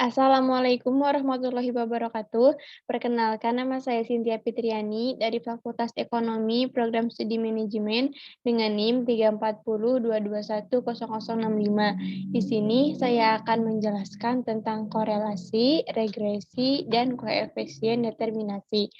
Assalamualaikum warahmatullahi wabarakatuh. Perkenalkan, nama saya Cynthia Fitriani dari Fakultas Ekonomi Program Studi Manajemen dengan NIM 34022100065. Di sini saya akan menjelaskan tentang korelasi, regresi, dan koefisien determinasi.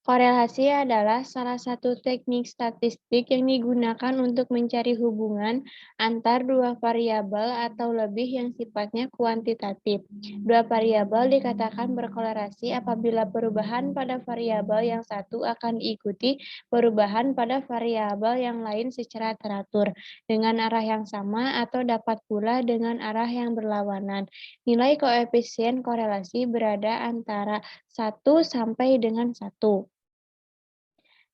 Korelasi adalah salah satu teknik statistik yang digunakan untuk mencari hubungan antar dua variabel atau lebih yang sifatnya kuantitatif. Dua variabel dikatakan berkorelasi apabila perubahan pada variabel yang satu akan diikuti perubahan pada variabel yang lain secara teratur dengan arah yang sama atau dapat pula dengan arah yang berlawanan. Nilai koefisien korelasi berada antara 1 sampai dengan 1.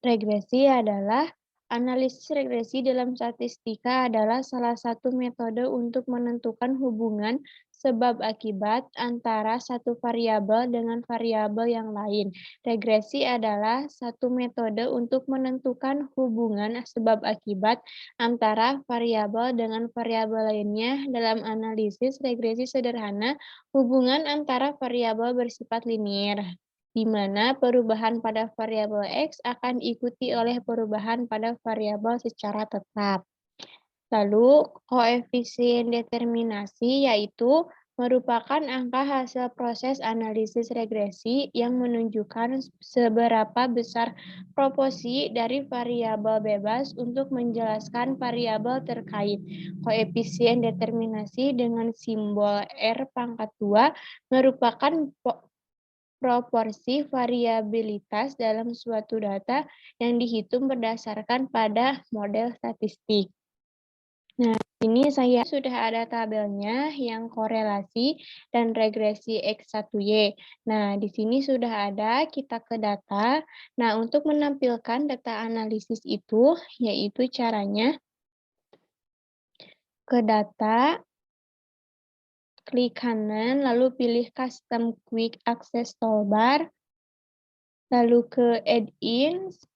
Regresi adalah analisis regresi dalam statistika adalah salah satu metode untuk menentukan hubungan sebab akibat antara satu variabel dengan variabel yang lain. Regresi adalah satu metode untuk menentukan hubungan sebab akibat antara variabel dengan variabel lainnya. Dalam analisis regresi sederhana, hubungan antara variabel bersifat linier, di mana perubahan pada variabel X akan diikuti oleh perubahan pada variabel secara tetap. Lalu, koefisien determinasi yaitu merupakan angka hasil proses analisis regresi yang menunjukkan seberapa besar proporsi dari variabel bebas untuk menjelaskan variabel terkait. Koefisien determinasi dengan simbol R pangkat 2 merupakan proporsi variabilitas dalam suatu data yang dihitung berdasarkan pada model statistik. Nah, ini saya sudah ada tabelnya yang korelasi dan regresi X1Y. Nah, di sini sudah ada, kita ke data. Nah, untuk menampilkan data analisis itu, yaitu caranya ke data, klik kanan, lalu pilih Custom Quick Access Toolbar, lalu ke Add-ins.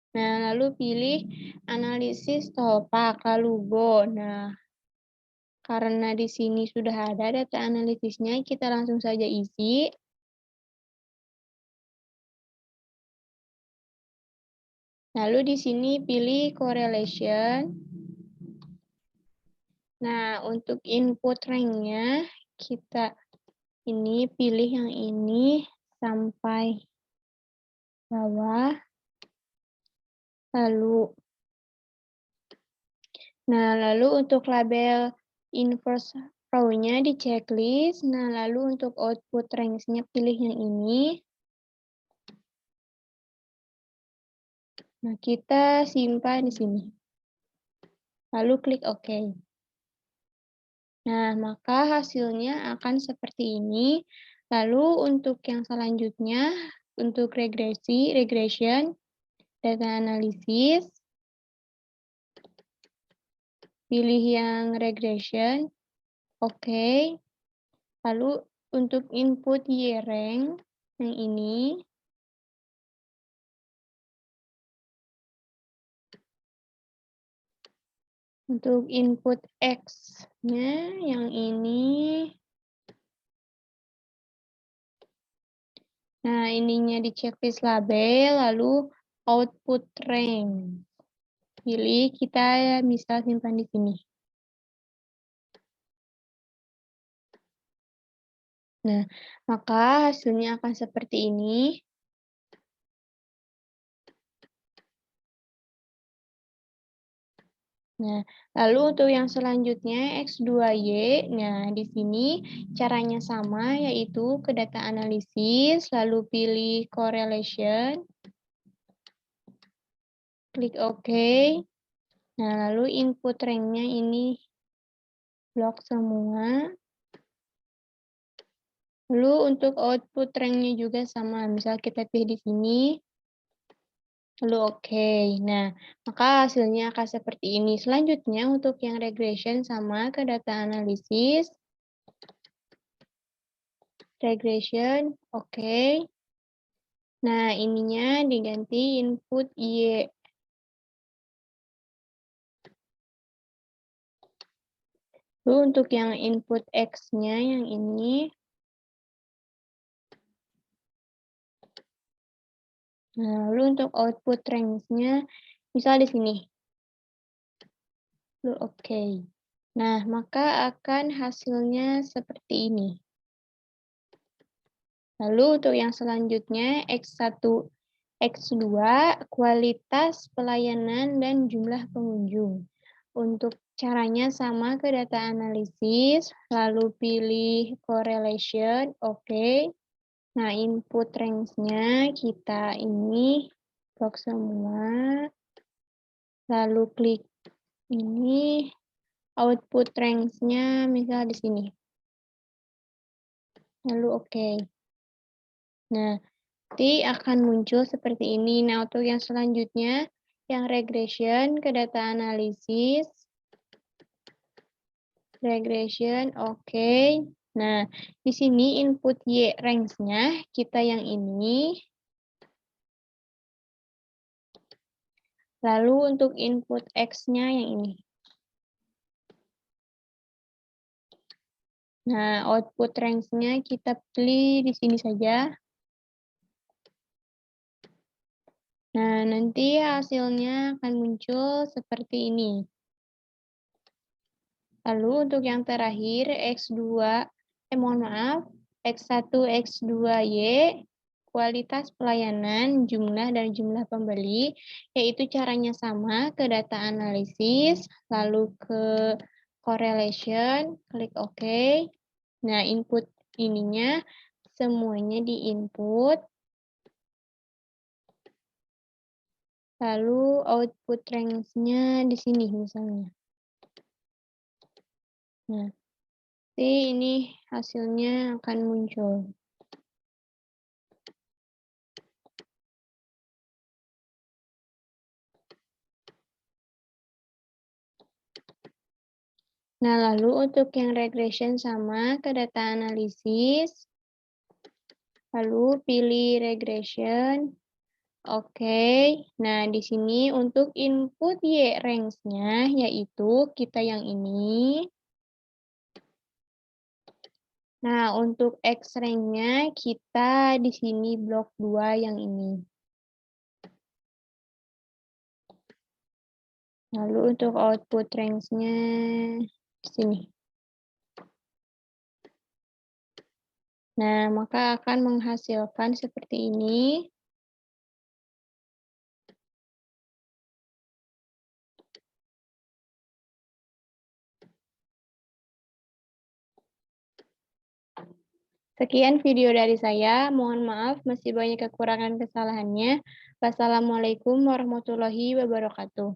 Nah, lalu pilih analisis tolpak, lalu Go. Nah, karena di sini sudah ada data analisisnya, kita langsung saja isi. Lalu di sini pilih correlation. Nah, untuk input rank-nya, kita ini pilih yang ini sampai bawah. Lalu untuk label inverse row-nya di checklist. Nah, lalu untuk output ranks-nya pilih yang ini. Nah, kita simpan di sini. Lalu klik OK. Nah, maka hasilnya akan seperti ini. Lalu untuk yang selanjutnya, untuk regression, data analisis, pilih yang regression, OK. Lalu untuk input Y-rank, yang ini, untuk input X-nya yang ini. Nah, ininya di checklist label, lalu output rank. Pilih, kita bisa simpan di sini. Nah, maka hasilnya akan seperti ini. Nah, lalu untuk yang selanjutnya X2Y, nah di sini caranya sama, yaitu ke data analisis, lalu pilih correlation, klik OK. Nah, lalu input rank-nya ini blok semua. Lalu untuk output rank-nya juga sama, misal kita pilih di sini, lalu OK. Nah, maka hasilnya akan seperti ini. Selanjutnya untuk yang regression sama ke data analisis. Regression, OK. Nah, ininya diganti input Y. Lalu untuk yang input X-nya yang ini, nah lalu untuk output range-nya misal di sini. Lalu oke. Nah, maka akan hasilnya seperti ini. Lalu untuk yang selanjutnya X1, X2, kualitas pelayanan dan jumlah pengunjung. Untuk caranya sama ke data analisis, lalu pilih correlation, oke. Nah, input range-nya kita ini blok semua, lalu klik ini, output range-nya misal di sini, lalu oke. Nah, nanti akan muncul seperti ini. Nah, untuk yang selanjutnya, yang regression ke data analisis, regression, oke. Nah, di sini input Y range-nya kita yang ini. Lalu untuk input X-nya yang ini. Nah, output range-nya kita pilih di sini saja. Nah, nanti hasilnya akan muncul seperti ini. Lalu untuk yang terakhir, mohon maaf, X1, X2Y, kualitas pelayanan, jumlah dan jumlah pembeli, yaitu caranya sama ke data analisis, lalu ke correlation, klik OK. Nah, input ininya semuanya di-input, lalu output range-nya di sini misalnya. Nah, nanti ini hasilnya akan muncul. Nah, lalu untuk yang regression sama ke data analisis, lalu pilih regression, oke. Nah, di sini untuk input Y range-nya, yaitu kita yang ini. Nah, untuk X range-nya, kita di sini blok 2 yang ini. Lalu untuk output range-nya, di sini. Nah, maka akan menghasilkan seperti ini. Sekian video dari saya, mohon maaf masih banyak kekurangan kesalahannya. Wassalamualaikum warahmatullahi wabarakatuh.